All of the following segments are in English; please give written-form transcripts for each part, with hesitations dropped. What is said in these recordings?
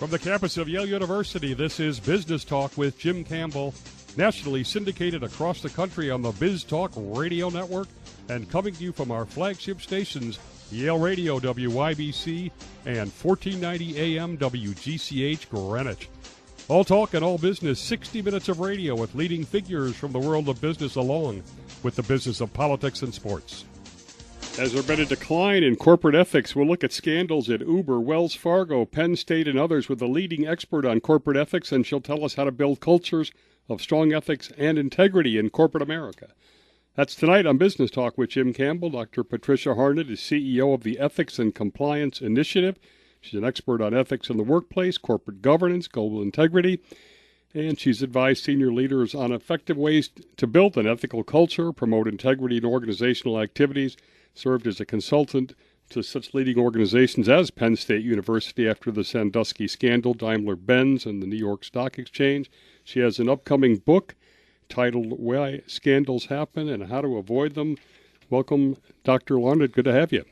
From the campus of Yale University, this is Business Talk with Jim Campbell, nationally syndicated across the country on the Biz Talk Radio Network and coming to you from our flagship stations, Yale Radio WYBC and 1490 AM WGCH Greenwich. All talk and all business, 60 minutes of radio with leading figures from the world of business along with the business of politics and sports. Has there been a decline in corporate ethics? We'll look at scandals at Uber, Wells Fargo, Penn State, and others with a leading expert on corporate ethics, and she'll tell us how to build cultures of strong ethics and integrity in corporate America. That's tonight on Business Talk with Jim Campbell. Dr. Patricia Harned is CEO of the Ethics and Compliance Initiative. She's an expert on ethics in the workplace, corporate governance, global integrity, and she's advised senior leaders on effective ways to build an ethical culture, promote integrity in organizational activities, served as a consultant to such leading organizations as Penn State University after the Sandusky scandal, Daimler-Benz, and the New York Stock Exchange. She has an upcoming book titled Why Scandals Happen and How to Avoid Them. Welcome, Dr. Harned. Good to have you.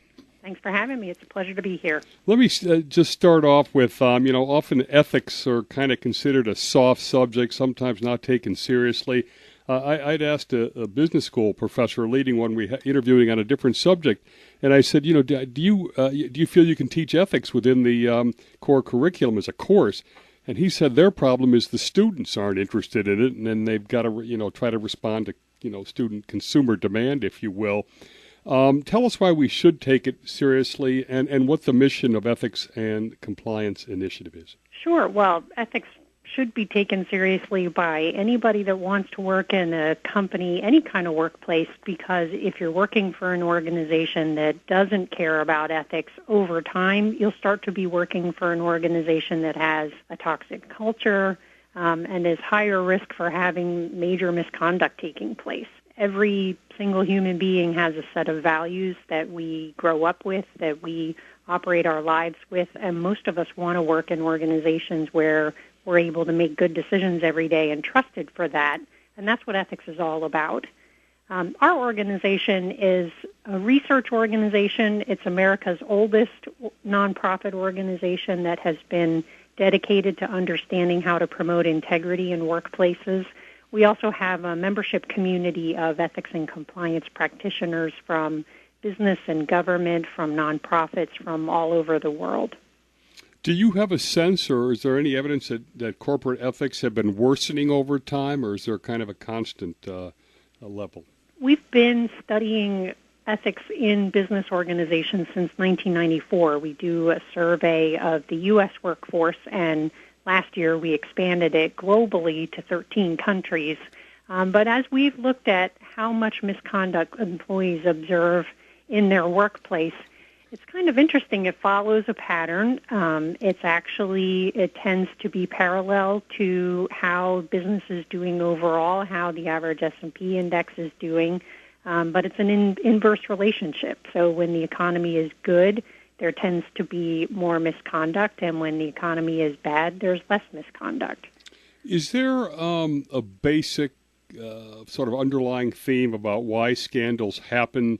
Thanks for having me. It's a pleasure to be here. Let me just start off with, often ethics are kind of considered a soft subject, sometimes not taken seriously. I'd asked a business school professor, leading one interviewing on a different subject, and I said, do you feel you can teach ethics within the core curriculum as a course? And he said their problem is the students aren't interested in it, and then they've got to try to respond to student consumer demand, if you will. Tell us why we should take it seriously, and what the mission of Ethics and Compliance Initiative is. Sure. Well, ethics should be taken seriously by anybody that wants to work in a company, any kind of workplace, because if you're working for an organization that doesn't care about ethics over time, you'll start to be working for an organization that has a toxic culture and is higher risk for having major misconduct taking place. Every single human being has a set of values that we grow up with, that we operate our lives with, and most of us want to work in organizations where we're able to make good decisions every day and trusted for that, and that's what ethics is all about. Our organization is a research organization. It's America's oldest nonprofit organization that has been dedicated to understanding how to promote integrity in workplaces. We also have a membership community of ethics and compliance practitioners from business and government, from nonprofits, from all over the world. Do you have a sense, or is there any evidence that corporate ethics have been worsening over time, or is there kind of a constant level? We've been studying ethics in business organizations since 1994. We do a survey of the U.S. workforce, and last year we expanded it globally to 13 countries. But as we've looked at how much misconduct employees observe in their workplace, it's kind of interesting. It follows a pattern. It tends to be parallel to how business is doing overall, how the average S&P index is doing, but it's an inverse relationship. So when the economy is good, there tends to be more misconduct, and when the economy is bad, there's less misconduct. Is there a basic sort of underlying theme about why scandals happen,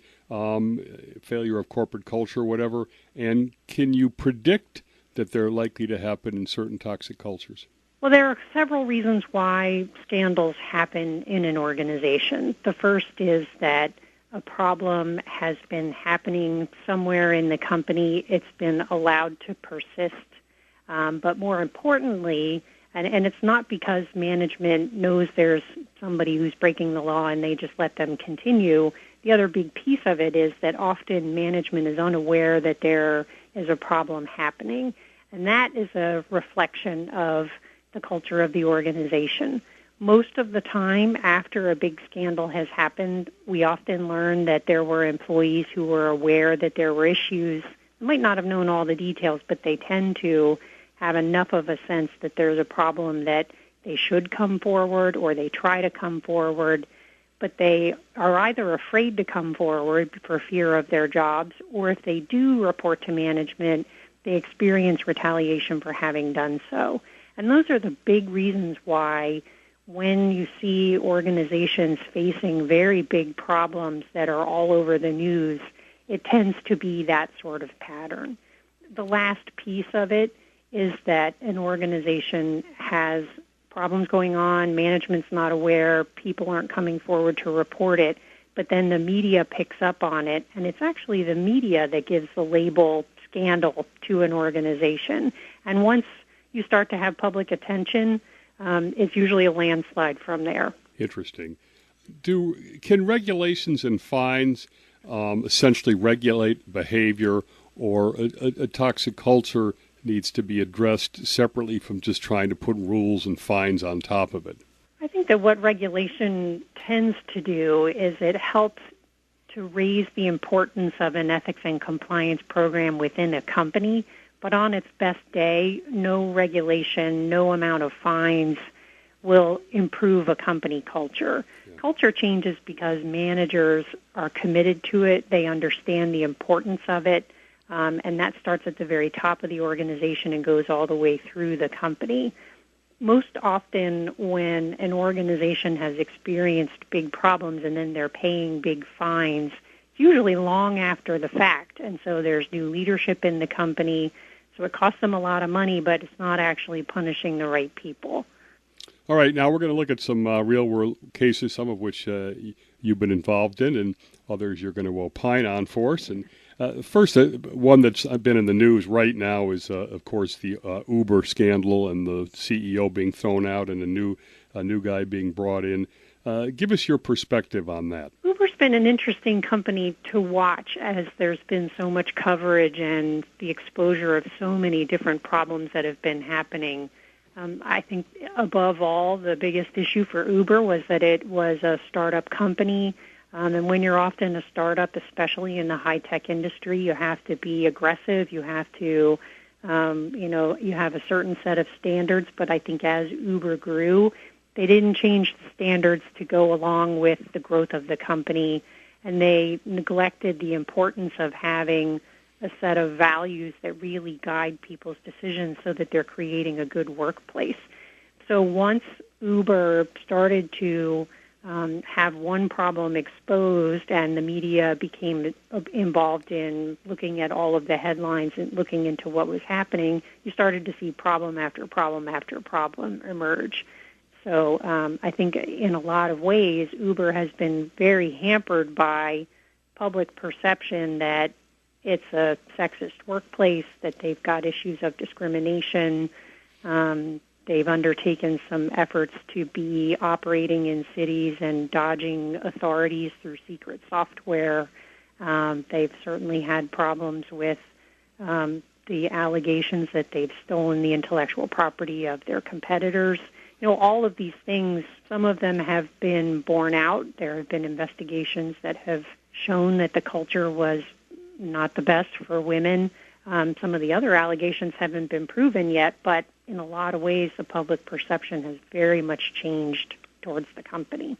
failure of corporate culture, whatever, and can you predict that they're likely to happen in certain toxic cultures? Well, there are several reasons why scandals happen in an organization. The first is that a problem has been happening somewhere in the company. It's been allowed to persist. But more importantly, and it's not because management knows there's somebody who's breaking the law and they just let them continue. The other big piece of it is that often management is unaware that there is a problem happening, and that is a reflection of the culture of the organization. Most of the time after a big scandal has happened, we often learn that there were employees who were aware that there were issues. They might not have known all the details, but they tend to have enough of a sense that there's a problem that they should come forward, or they try to come forward, but they are either afraid to come forward for fear of their jobs, or if they do report to management, they experience retaliation for having done so. And those are the big reasons why when you see organizations facing very big problems that are all over the news, it tends to be that sort of pattern. The last piece of it is that an organization has problems going on, management's not aware, people aren't coming forward to report it, but then the media picks up on it, and it's actually the media that gives the label scandal to an organization. And once you start to have public attention, it's usually a landslide from there. Interesting. Can regulations and fines essentially regulate behavior, or a toxic culture needs to be addressed separately from just trying to put rules and fines on top of it? I think that what regulation tends to do is it helps to raise the importance of an ethics and compliance program within a company, but on its best day, no regulation, no amount of fines will improve a company culture. Yeah. Culture changes because managers are committed to it, they understand the importance of it, and that starts at the very top of the organization and goes all the way through the company. Most often when an organization has experienced big problems and then they're paying big fines, it's usually long after the fact. And so there's new leadership in the company, so it costs them a lot of money, but it's not actually punishing the right people. All right, now we're going to look at some real-world cases, some of which you've been involved in, and others you're going to opine on for us. And first, one that's been in the news right now is, of course, the Uber scandal and the CEO being thrown out and a new guy being brought in. Give us your perspective on that. Uber's been an interesting company to watch as there's been so much coverage and the exposure of so many different problems that have been happening. I think above all, the biggest issue for Uber was that it was a startup company. And when you're often a startup, especially in the high-tech industry, you have to be aggressive. You have to, you have a certain set of standards. But I think as Uber grew, they didn't change the standards to go along with the growth of the company, and they neglected the importance of having a set of values that really guide people's decisions so that they're creating a good workplace. So once Uber started to have one problem exposed and the media became involved in looking at all of the headlines and looking into what was happening, you started to see problem after problem after problem emerge. So I think in a lot of ways, Uber has been very hampered by public perception that it's a sexist workplace, that they've got issues of discrimination. They've undertaken some efforts to be operating in cities and dodging authorities through secret software. They've certainly had problems with the allegations that they've stolen the intellectual property of their competitors. All of these things, some of them have been borne out. There have been investigations that have shown that the culture was not the best for women. Some of the other allegations haven't been proven yet, but in a lot of ways, the public perception has very much changed towards the company.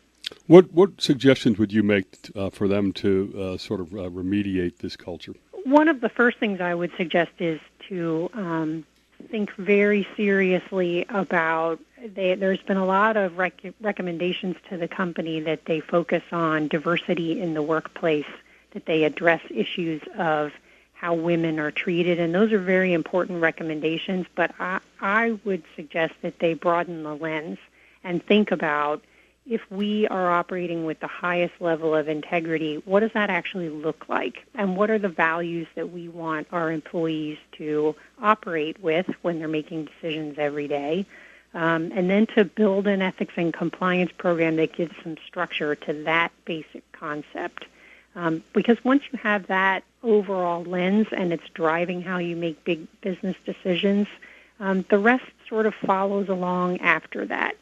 What suggestions would you make for them to sort of remediate this culture? One of the first things I would suggest is to think very seriously about, there's been a lot of recommendations to the company that they focus on diversity in the workplace, that they address issues of how women are treated, and those are very important recommendations, but I would suggest that they broaden the lens and think about, if we are operating with the highest level of integrity, what does that actually look like? And what are the values that we want our employees to operate with when they're making decisions every day? And then to build an ethics and compliance program that gives some structure to that basic concept. Because once you have that overall lens and it's driving how you make big business decisions, the rest sort of follows along after that.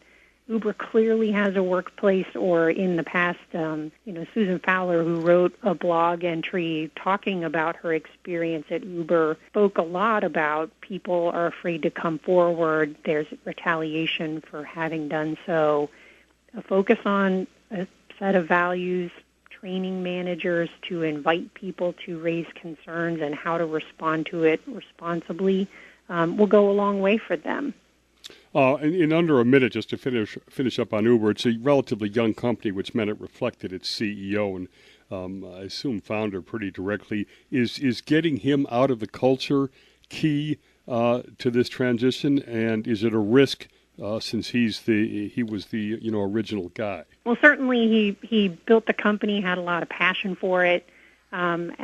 Uber clearly has a workplace, or in the past, Susan Fowler, who wrote a blog entry talking about her experience at Uber, spoke a lot about people are afraid to come forward. There's retaliation for having done so. A focus on a set of values, training managers to invite people to raise concerns and how to respond to it responsibly will go a long way for them. In under a minute, just to finish up on Uber, it's a relatively young company, which meant it reflected its CEO and I assume founder pretty directly. Is getting him out of the culture key to this transition, and is it a risk since he was the original guy? Well, certainly he built the company, had a lot of passion for it, and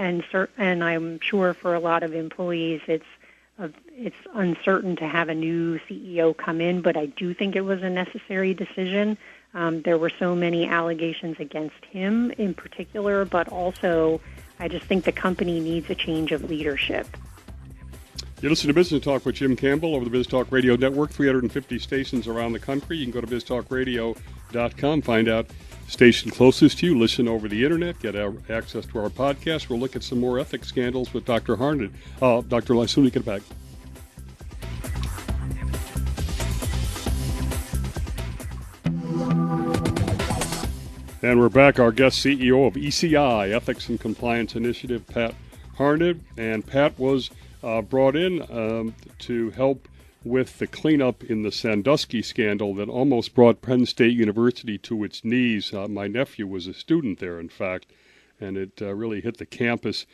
I'm sure for a lot of employees it's uncertain to have a new CEO come in, but I do think it was a necessary decision. There were so many allegations against him in particular, but also I just think the company needs a change of leadership. You listen to Business Talk with Jim Campbell over the Biz Talk Radio Network, 350 stations around the country. You can go to biztalkradio.com, find out station closest to you, listen over the internet, get access to our podcast. We'll look at some more ethics scandals with Dr. Harned. Dr. Lysuni, get back. And we're back. Our guest, CEO of ECI, Ethics and Compliance Initiative, Pat Harned. And Pat was brought in to help with the cleanup in the Sandusky scandal that almost brought Penn State University to its knees. My nephew was a student there, in fact, and it really hit the campus.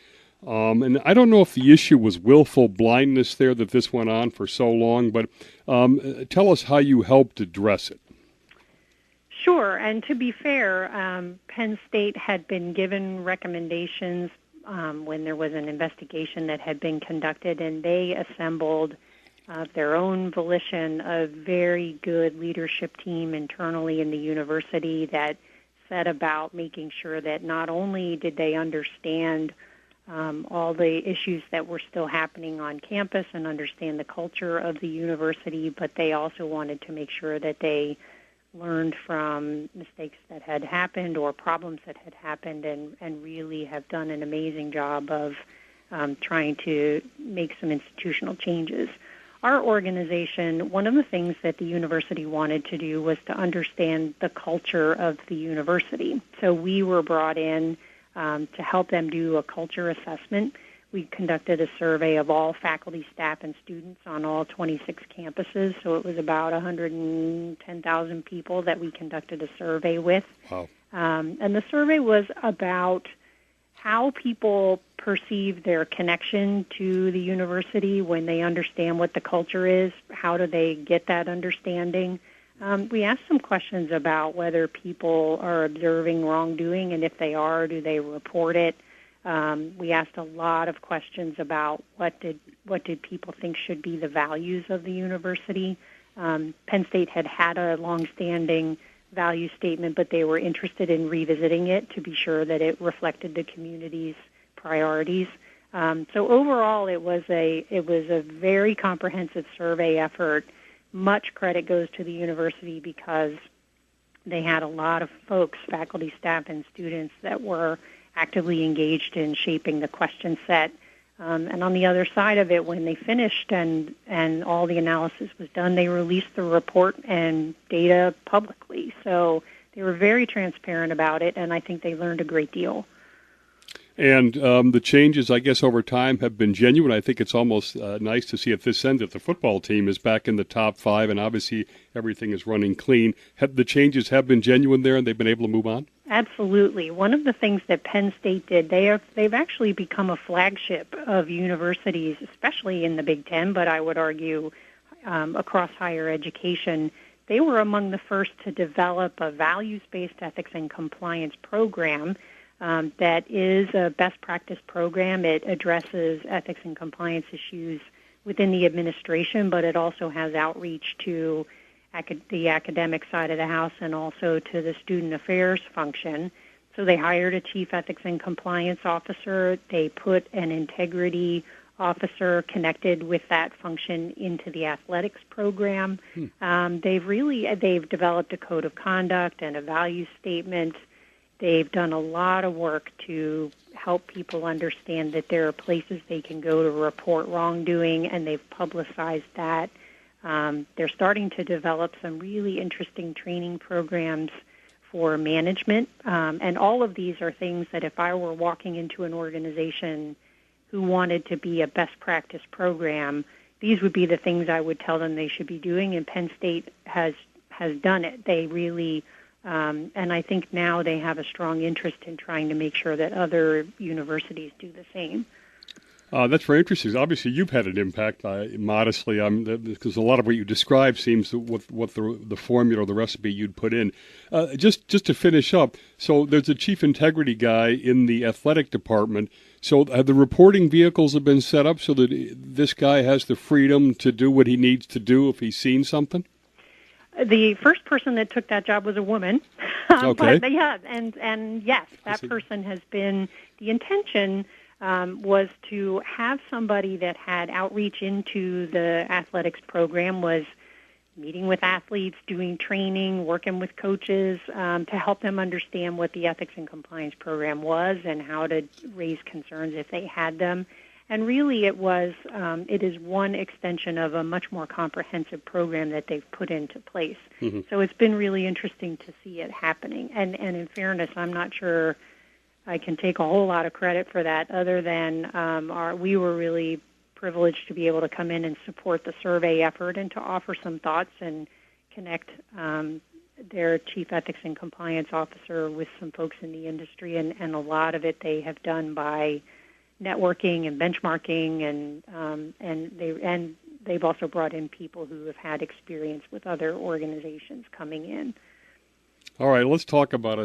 And I don't know if the issue was willful blindness there that this went on for so long, but tell us how you helped address it. Sure, and to be fair, Penn State had been given recommendations when there was an investigation that had been conducted, and they assembled of their own volition a very good leadership team internally in the university that set about making sure that not only did they understand all the issues that were still happening on campus and understand the culture of the university, but they also wanted to make sure that they learned from mistakes that had happened or problems that had happened and really have done an amazing job of trying to make some institutional changes. Our organization, one of the things that the university wanted to do was to understand the culture of the university. So we were brought in to help them do a culture assessment. We conducted a survey of all faculty, staff, and students on all 26 campuses. So it was about 110,000 people that we conducted a survey with. Wow. And the survey was about how people perceive their connection to the university when they understand what the culture is. How do they get that understanding? We asked some questions about whether people are observing wrongdoing, and if they are, do they report it? We asked a lot of questions about what did people think should be the values of the university. Penn State had a long-standing value statement, but they were interested in revisiting it to be sure that it reflected the community's priorities. So overall, it was a very comprehensive survey effort. Much credit goes to the university because they had a lot of folks, faculty, staff, and students that were actively engaged in shaping the question set. And on the other side of it, when they finished and all the analysis was done, they released the report and data publicly. So they were very transparent about it, and I think they learned a great deal. And the changes, I guess, over time have been genuine. I think it's almost nice to see at this end that the football team is back in the top 5, and obviously everything is running clean. The changes have been genuine there, and they've been able to move on? Absolutely. One of the things that Penn State did, they've actually become a flagship of universities, especially in the Big Ten, but I would argue across higher education. They were among the first to develop a values-based ethics and compliance program that is a best practice program. It addresses ethics and compliance issues within the administration, but it also has outreach to the academic side of the house and also to the student affairs function. So they hired a chief ethics and compliance officer. They put an integrity officer connected with that function into the athletics program. They've developed a code of conduct and a value statement. They've done a lot of work to help people understand that there are places they can go to report wrongdoing, and they've publicized that. They're starting to develop some really interesting training programs for management, and all of these are things that if I were walking into an organization who wanted to be a best practice program, these would be the things I would tell them they should be doing, and Penn State has done it. They really, and I think now they have a strong interest in trying to make sure that other universities do the same. That's very interesting. Obviously, you've had an impact. Modestly, because a lot of what you described seems what the formula or the recipe you'd put in. Just to finish up, so there's a chief integrity guy in the athletic department. So the reporting vehicles have been set up so that this guy has the freedom to do what he needs to do if he's seen something? The first person that took that job was a woman. Okay. But yeah, and yes, that person has been, the intention was to have somebody that had outreach into the athletics program, was meeting with athletes, doing training, working with coaches to help them understand what the ethics and compliance program was and how to raise concerns if they had them. And really it is one extension of a much more comprehensive program that they've put into place. Mm-hmm. So it's been really interesting to see it happening. And in fairness, I'm not sure I can take a whole lot of credit for that other than we were really privileged to be able to come in and support the survey effort and to offer some thoughts and connect their chief ethics and compliance officer with some folks in the industry. And a lot of it they have done by networking and benchmarking, and they've also brought in people who have had experience with other organizations coming in. All right, let's talk about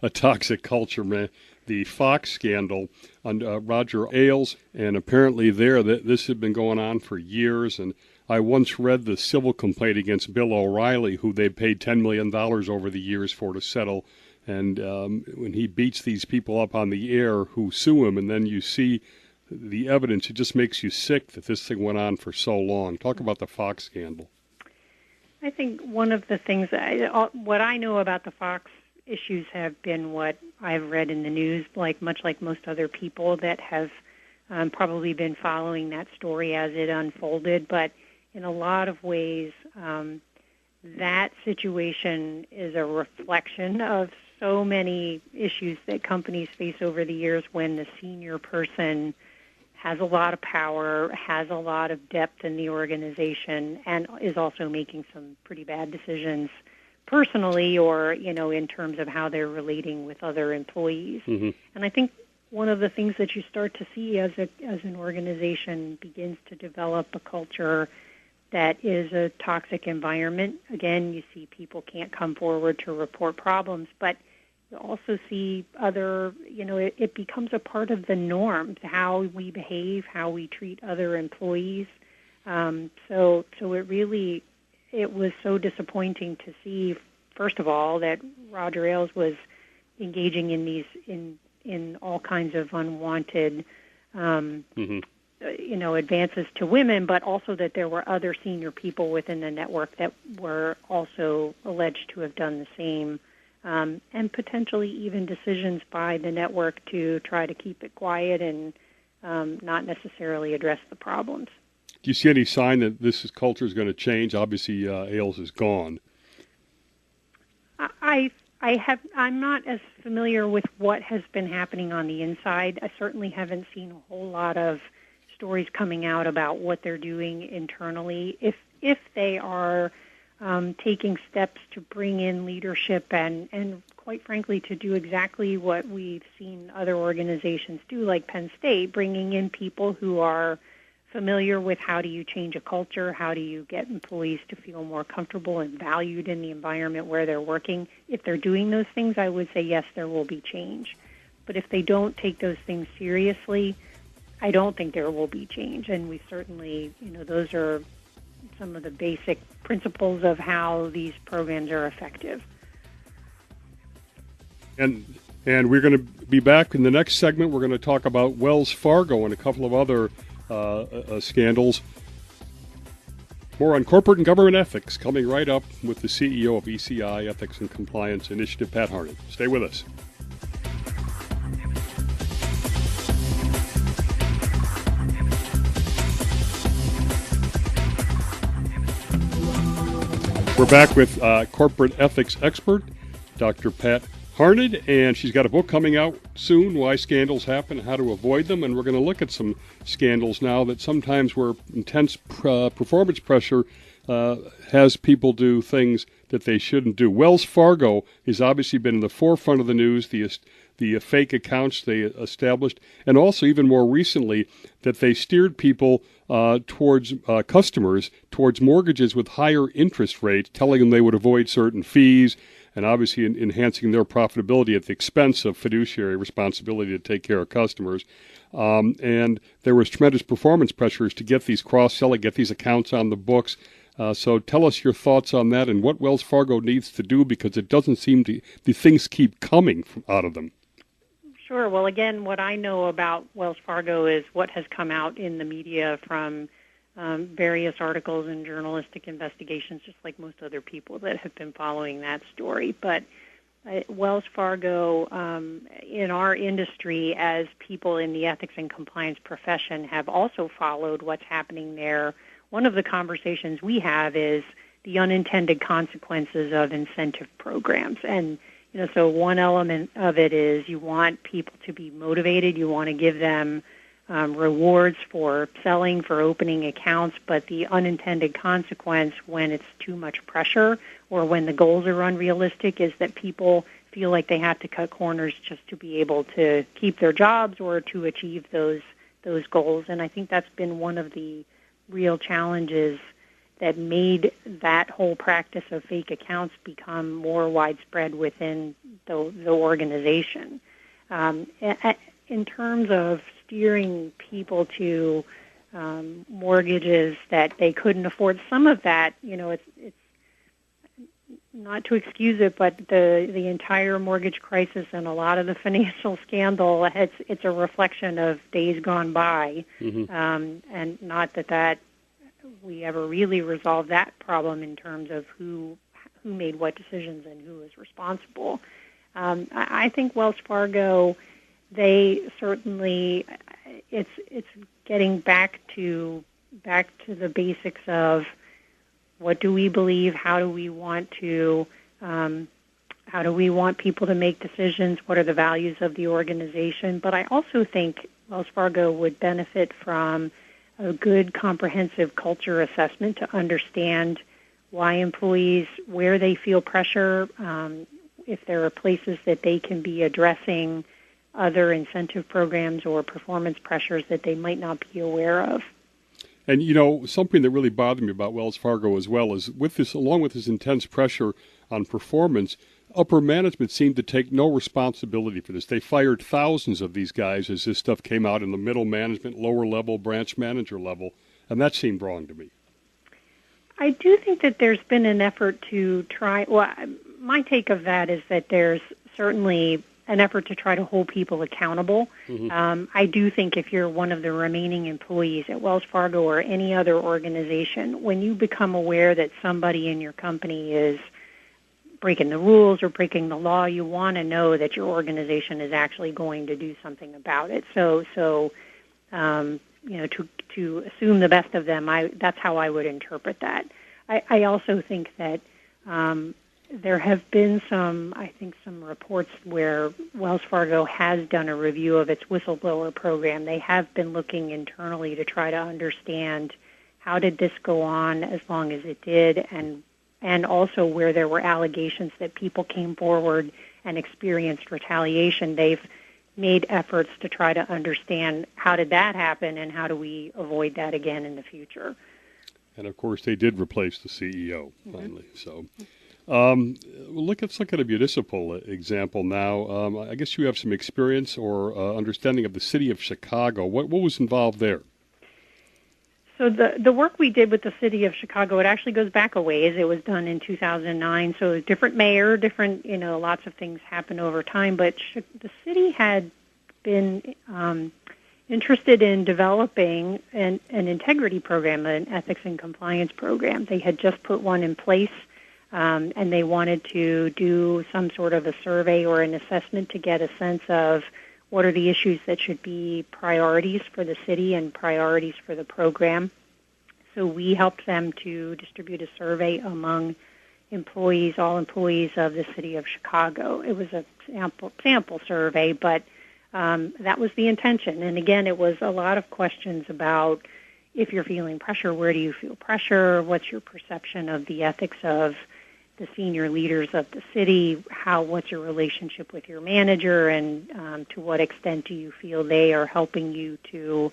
a toxic culture, man. The Fox scandal on Roger Ailes, and apparently this had been going on for years. And I once read the civil complaint against Bill O'Reilly, who they paid $10 million over the years to settle. And when he beats these people up on the air who sue him, and then you see the evidence, it just makes you sick that this thing went on for so long. Talk about the Fox scandal. I think one of the things, what I know about the Fox issues have been what I've read in the news, much like most other people that have probably been following that story as it unfolded. But in a lot of ways, that situation is a reflection of so many issues that companies face over the years when the senior person has a lot of power, has a lot of depth in the organization, and is also making some pretty bad decisions personally or, in terms of how they're relating with other employees. Mm-hmm. And I think one of the things that you start to see as an organization begins to develop a culture that is a toxic environment. Again, you see people can't come forward to report problems, but you also see it becomes a part of the norm, how we behave, how we treat other employees. So it was so disappointing to see, first of all, that Roger Ailes was engaging in these in all kinds of unwanted advances to women, but also that there were other senior people within the network that were also alleged to have done the same, and potentially even decisions by the network to try to keep it quiet and not necessarily address the problems. Do you see any sign that this culture is going to change? Obviously, Ailes is gone. I'm not as familiar with what has been happening on the inside. I certainly haven't seen a whole lot of stories coming out about what they're doing internally. If they are taking steps to bring in leadership and quite frankly to do exactly what we've seen other organizations do, like Penn State, bringing in people who are familiar with how do you change a culture, how do you get employees to feel more comfortable and valued in the environment where they're working. If they're doing those things, I would say yes, there will be change. But if they don't take those things seriously, I don't think there will be change. And we certainly, those are some of the basic principles of how these programs are effective. And we're going to be back in the next segment. We're going to talk about Wells Fargo and a couple of other scandals. More on corporate and government ethics coming right up with the CEO of ECI, Ethics and Compliance Initiative, Pat Harned. Stay with us. We're back with corporate ethics expert, Dr. Pat Harned, and she's got a book coming out soon, Why Scandals Happen, How to Avoid Them, and we're going to look at some scandals now that sometimes where intense performance pressure has people do things that they shouldn't do. Wells Fargo has obviously been in the forefront of the news. the fake accounts they established, and also even more recently that they steered people towards customers towards mortgages with higher interest rates, telling them they would avoid certain fees, and obviously enhancing their profitability at the expense of fiduciary responsibility to take care of customers. And there was tremendous performance pressures to get these cross-selling, get these accounts on the books. So tell us your thoughts on that and what Wells Fargo needs to do, because it doesn't seem to, the things keep coming out of them. Sure. Well, again, what I know about Wells Fargo is what has come out in the media from various articles and journalistic investigations, just like most other people that have been following that story. But Wells Fargo, in our industry, as people in the ethics and compliance profession, have also followed what's happening there. One of the conversations we have is the unintended consequences of incentive programs. And, so one element of it is you want people to be motivated. You want to give them rewards for selling, for opening accounts, but the unintended consequence when it's too much pressure or when the goals are unrealistic is that people feel like they have to cut corners just to be able to keep their jobs or to achieve those goals. And I think that's been one of the real challenges that made that whole practice of fake accounts become more widespread within the organization. In terms of steering people to mortgages that they couldn't afford, some of that, it's not to excuse it, but the entire mortgage crisis and a lot of the financial scandal, it's a reflection of days gone by, and not that we ever really resolved that problem in terms of who made what decisions and who was responsible. I think Wells Fargo, they certainly, it's getting back to the basics of what do we believe, how do we want people to make decisions, what are the values of the organization. But I also think Wells Fargo would benefit from a good comprehensive culture assessment to understand why employees, where they feel pressure, if there are places that they can be addressing other incentive programs or performance pressures that they might not be aware of. And, something that really bothered me about Wells Fargo as well is along with this intense pressure on performance, upper management seemed to take no responsibility for this. They fired thousands of these guys as this stuff came out in the middle management, lower level, branch manager level, and that seemed wrong to me. I do think that there's been an effort to try, my take of that is that there's certainly an effort to try to hold people accountable. I do think if you're one of the remaining employees at Wells Fargo or any other organization, when you become aware that somebody in your company is breaking the rules or breaking the law, you want to know that your organization is actually going to do something about it. So to assume the best of them, that's how I would interpret that. I also think that there have been some reports where Wells Fargo has done a review of its whistleblower program. They have been looking internally to try to understand how did this go on as long as it did, and also where there were allegations that people came forward and experienced retaliation. They've made efforts to try to understand how did that happen and how do we avoid that again in the future. And, of course, they did replace the CEO finally. So let's look at a municipal example now. I guess you have some experience or understanding of the city of Chicago. What was involved there? So the work we did with the city of Chicago, it actually goes back a ways. It was done in 2009. So a different mayor, lots of things happen over time. But the city had been interested in developing an integrity program, an ethics and compliance program. They had just put one in place, and they wanted to do some sort of a survey or an assessment to get a sense of what are the issues that should be priorities for the city and priorities for the program. So we helped them to distribute a survey among employees, all employees of the city of Chicago. It was a sample survey, but that was the intention. And again, it was a lot of questions about if you're feeling pressure, where do you feel pressure? What's your perception of the ethics of the senior leaders of the city, what's your relationship with your manager, and to what extent do you feel they are helping you to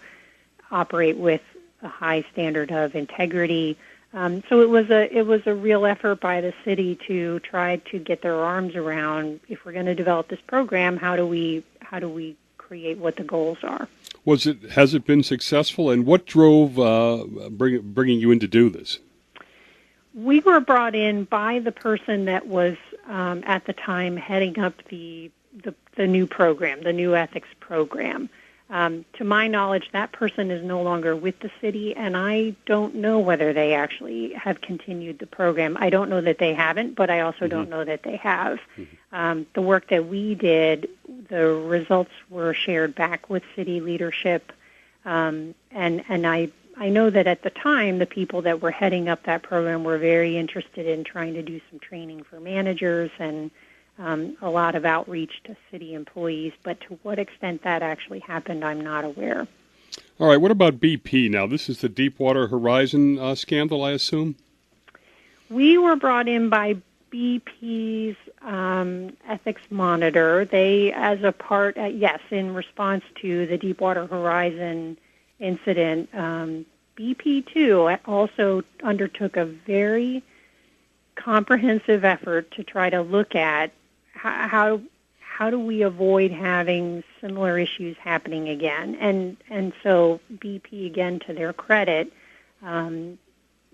operate with a high standard of integrity. So it was a real effort by the city to try to get their arms around, if we're going to develop this program, how do we create what the goals are. Has it been successful, and what drove bringing you in to do this? We were brought in by the person that was at the time heading up the new program, the new ethics program. To my knowledge, that person is no longer with the city, and I don't know whether they actually have continued the program. I don't know that they haven't, but I also don't know that they have. The work that we did, the results were shared back with city leadership, and I know that at the time, the people that were heading up that program were very interested in trying to do some training for managers and a lot of outreach to city employees, but to what extent that actually happened, I'm not aware. All right, what about BP now? This is the Deepwater Horizon scandal, I assume? We were brought in by BP's ethics monitor. They, as a part, yes, in response to the Deepwater Horizon incident, BP, too, also undertook a very comprehensive effort to try to look at how do we avoid having similar issues happening again. And so BP, again, to their credit,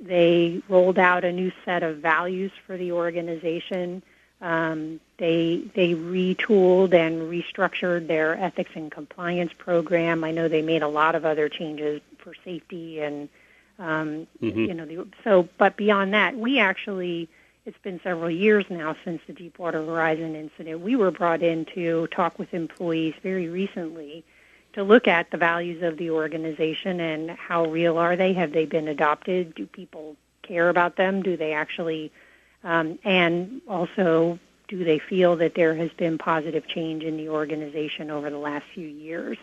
they rolled out a new set of values for the organization. They retooled and restructured their ethics and compliance program. I know they made a lot of other changes for safety and but beyond that, it's been several years now since the Deepwater Horizon incident. We were brought in to talk with employees very recently to look at the values of the organization and how real are they? Have they been adopted? Do people care about them? Do they actually, and also, do they feel that there has been positive change in the organization over the last few years?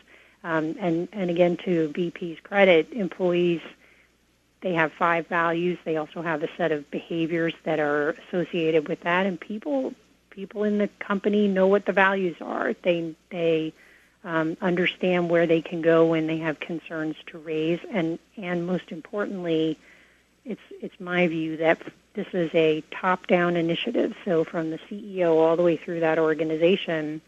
And again, to BP's credit, employees, they have 5 values. They also have a set of behaviors that are associated with that, and people in the company know what the values are. They understand where they can go when they have concerns to raise, and most importantly, it's my view that this is a top-down initiative. So from the CEO all the way through that organization,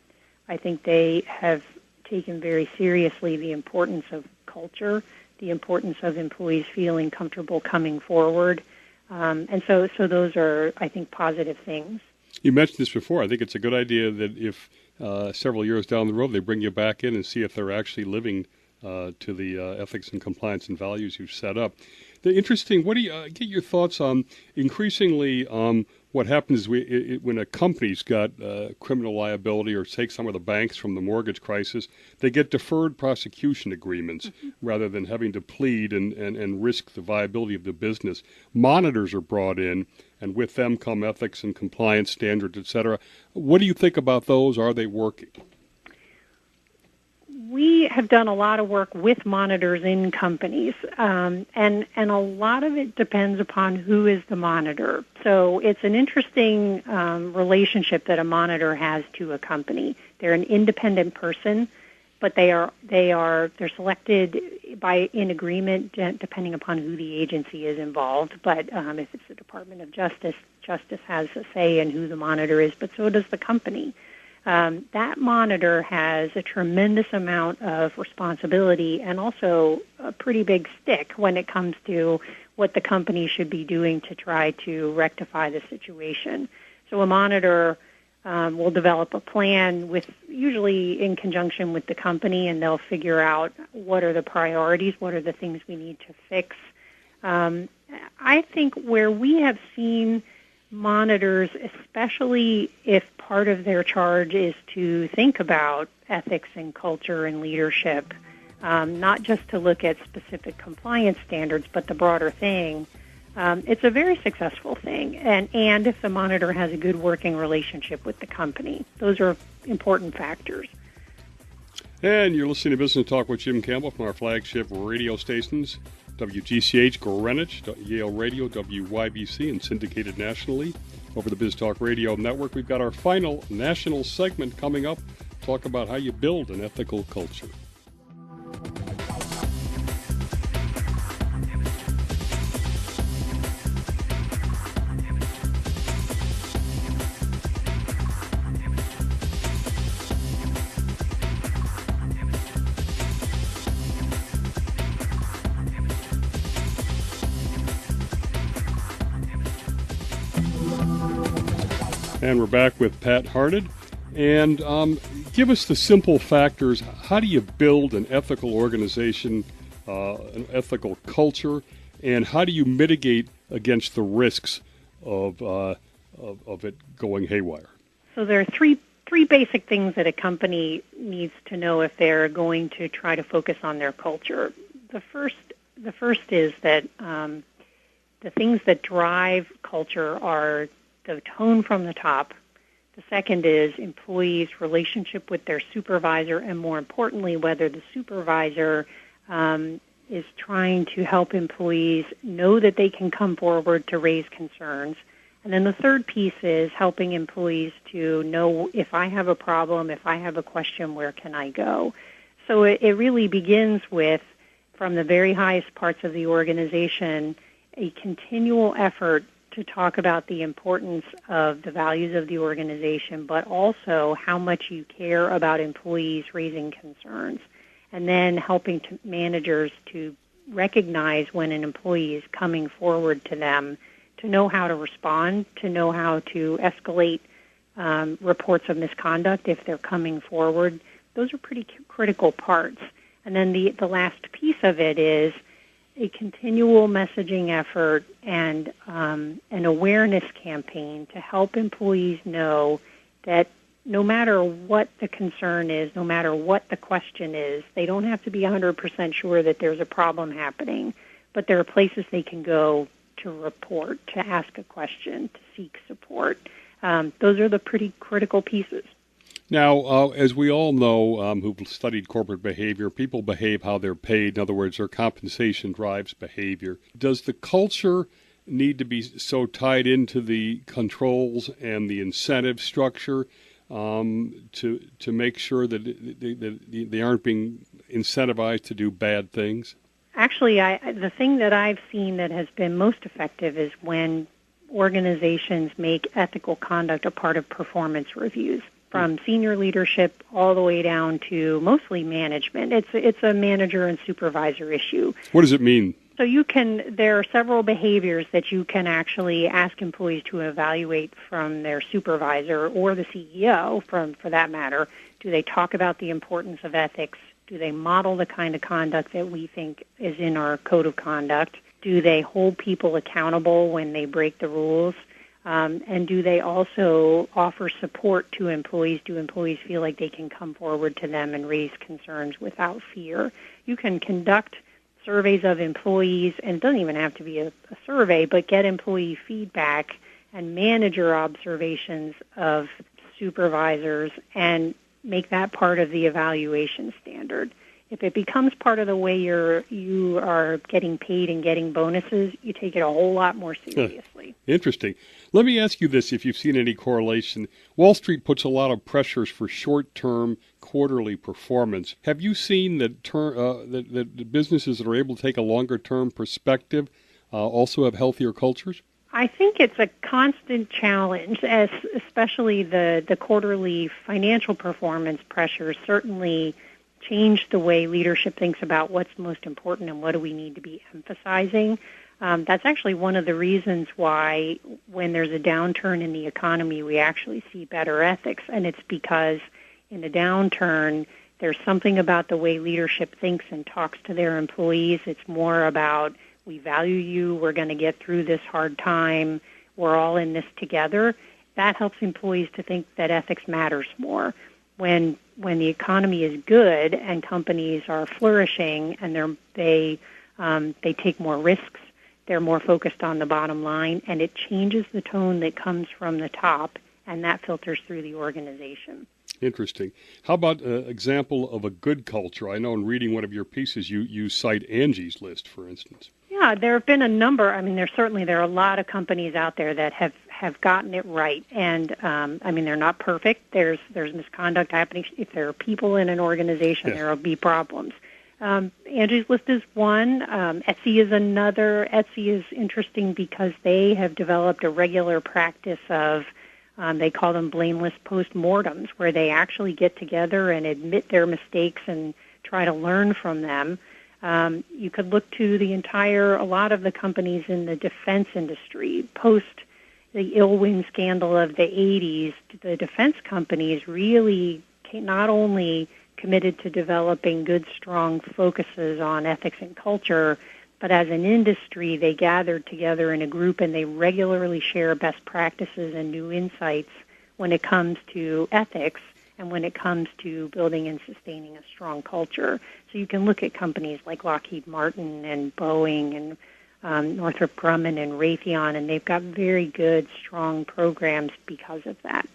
I think they have taken very seriously the importance of culture, the importance of employees feeling comfortable coming forward. And so those are, I think, positive things. You mentioned this before. I think it's a good idea that if several years down the road they bring you back in and see if they're actually living to the ethics and compliance and values you've set up. The interesting, what do you get your thoughts on increasingly what happens when a company's got criminal liability, or take some of the banks from the mortgage crisis, they get deferred prosecution agreements rather than having to plead and risk the viability of the business. Monitors are brought in, and with them come ethics and compliance standards, et cetera. What do you think about those? Are they working? We have done a lot of work with monitors in companies, and a lot of it depends upon who is the monitor. So it's an interesting relationship that a monitor has to a company. They're an independent person, but they're selected in agreement depending upon who the agency is involved. But if it's the Department of Justice, Justice has a say in who the monitor is, but so does the company. That monitor has a tremendous amount of responsibility and also a pretty big stick when it comes to what the company should be doing to try to rectify the situation. So a monitor will develop a plan usually in conjunction with the company, and they'll figure out what are the priorities, what are the things we need to fix. I think where we have seen monitors, especially if part of their charge is to think about ethics and culture and leadership, not just to look at specific compliance standards, but the broader thing, it's a very successful thing. And if the monitor has a good working relationship with the company, those are important factors. And you're listening to Business Talk with Jim Campbell from our flagship radio stations, WGCH Greenwich, Yale Radio, WYBC, and syndicated nationally over the Biz Talk Radio Network. We've got our final national segment coming up. Talk about how you build an ethical culture. And we're back with Pat Harned. And give us the simple factors. How do you build an ethical organization, an ethical culture, and how do you mitigate against the risks of it going haywire? So there are three basic things that a company needs to know if they're going to try to focus on their culture. The first is that the things that drive culture are the tone from the top. The second is employees' relationship with their supervisor, and more importantly, whether the supervisor is trying to help employees know that they can come forward to raise concerns. And then the third piece is helping employees to know, if I have a problem, if I have a question, where can I go? So it really begins with, from the very highest parts of the organization, a continual effort to talk about the importance of the values of the organization, but also how much you care about employees raising concerns, and then helping managers to recognize when an employee is coming forward to them, to know how to respond, to know how to escalate reports of misconduct if they're coming forward. Those are pretty critical parts. And then the last piece of it is a continual messaging effort and an awareness campaign to help employees know that no matter what the concern is, no matter what the question is, they don't have to be 100% sure that there's a problem happening, but there are places they can go to report, to ask a question, to seek support. Those are the pretty critical pieces. Now, as we all know who've studied corporate behavior, people behave how they're paid. In other words, their compensation drives behavior. Does the culture need to be so tied into the controls and the incentive structure to make sure that they aren't being incentivized to do bad things? Actually, the thing that I've seen that has been most effective is when organizations make ethical conduct a part of performance reviews, from senior leadership all the way down to mostly management. It's a manager and supervisor issue. What does it mean? So there are several behaviors that you can actually ask employees to evaluate from their supervisor or the CEO, for that matter. Do they talk about the importance of ethics? Do they model the kind of conduct that we think is in our code of conduct? Do they hold people accountable when they break the rules? And do they also offer support to employees? Do employees feel like they can come forward to them and raise concerns without fear? You can conduct surveys of employees, and it doesn't even have to be a survey, but get employee feedback and manager observations of supervisors and make that part of the evaluation standard. If it becomes part of the way you are getting paid and getting bonuses, you take it a whole lot more seriously. Interesting. Let me ask you this, if you've seen any correlation. Wall Street puts a lot of pressures for short-term quarterly performance. Have you seen that businesses that are able to take a longer-term perspective also have healthier cultures? I think it's a constant challenge, especially the quarterly financial performance pressures certainly change the way leadership thinks about what's most important and what do we need to be emphasizing. That's actually one of the reasons why when there's a downturn in the economy, we actually see better ethics. And it's because in a downturn, there's something about the way leadership thinks and talks to their employees. It's more about, we value you, we're going to get through this hard time, we're all in this together. That helps employees to think that ethics matters more. When the economy is good and companies are flourishing and they take more risks, they're more focused on the bottom line, and it changes the tone that comes from the top, and that filters through the organization. Interesting. How about an example of a good culture? I know in reading one of your pieces, you cite Angie's List, for instance. Yeah, there have been a number. I mean, there are a lot of companies out there that have gotten it right, and I mean, they're not perfect. There's misconduct happening. If there are people in an organization, there will be problems. Angie's List is one. Etsy is another. Etsy is interesting because they have developed a regular practice of, they call them blameless postmortems, where they actually get together and admit their mistakes and try to learn from them. You could look to a lot of the companies in the defense industry. Post the Ilwin scandal of the 80s, the defense companies really not only committed to developing good, strong focuses on ethics and culture, but as an industry, they gathered together in a group and they regularly share best practices and new insights when it comes to ethics and when it comes to building and sustaining a strong culture. So you can look at companies like Lockheed Martin and Boeing and Northrop Grumman and Raytheon, and they've got very good, strong programs because of that.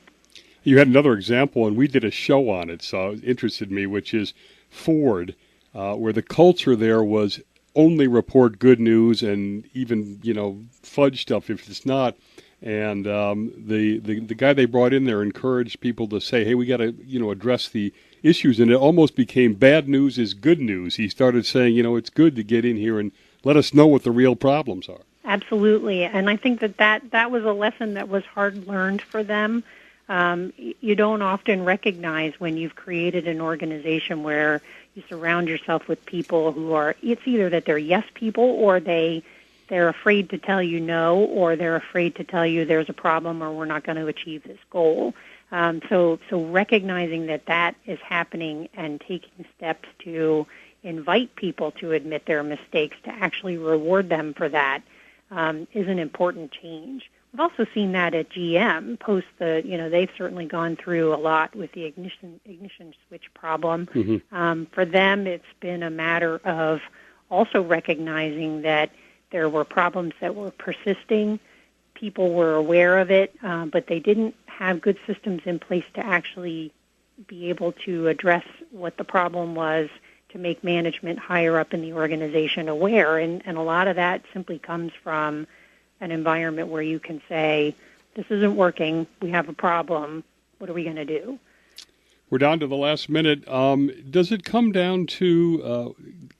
You had another example, and we did a show on it, so it interested me, which is Ford, where the culture there was only report good news and even, fudge stuff if it's not. And the guy they brought in there encouraged people to say, hey, we got to, address the issues. And it almost became bad news is good news. He started saying, it's good to get in here and let us know what the real problems are. Absolutely. And I think that was a lesson that was hard learned for them. You don't often recognize when you've created an organization where you surround yourself with people who are, it's either that they're yes people or they're afraid to tell you no, or they're afraid to tell you there's a problem or we're not going to achieve this goal. So recognizing that is happening and taking steps to invite people to admit their mistakes, to actually reward them for that, is an important change. We've also seen that at GM post they've certainly gone through a lot with the ignition switch problem. Mm-hmm. For them, it's been a matter of also recognizing that there were problems that were persisting. People were aware of it, but they didn't have good systems in place to actually be able to address what the problem was, to make management higher up in the organization aware. And a lot of that simply comes from an environment where you can say, this isn't working, we have a problem, what are we going to do? We're down to the last minute. Does it come down to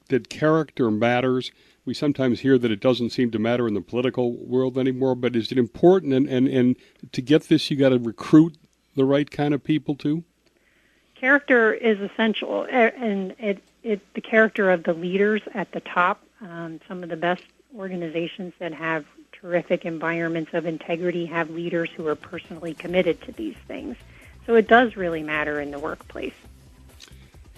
that character matters? We sometimes hear that it doesn't seem to matter in the political world anymore, but is it important? And to get this, you got to recruit the right kind of people too? Character is essential, and the character of the leaders at the top. Some of the best organizations that have terrific environments of integrity have leaders who are personally committed to these things. So it does really matter in the workplace.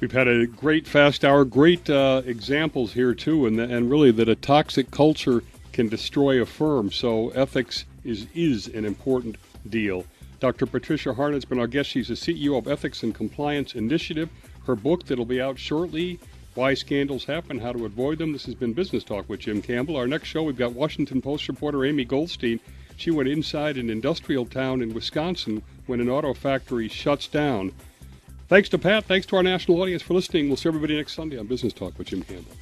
We've had a great fast hour, great examples here too, and really that a toxic culture can destroy a firm. So ethics is an important deal. Dr. Patricia Harned has been our guest. She's the CEO of Ethics and Compliance Initiative. Her book that'll be out shortly, Why Scandals Happen, How to Avoid Them. This has been Business Talk with Jim Campbell. Our next show, we've got Washington Post reporter Amy Goldstein. She went inside an industrial town in Wisconsin when an auto factory shuts down. Thanks to Pat. Thanks to our national audience for listening. We'll see everybody next Sunday on Business Talk with Jim Campbell.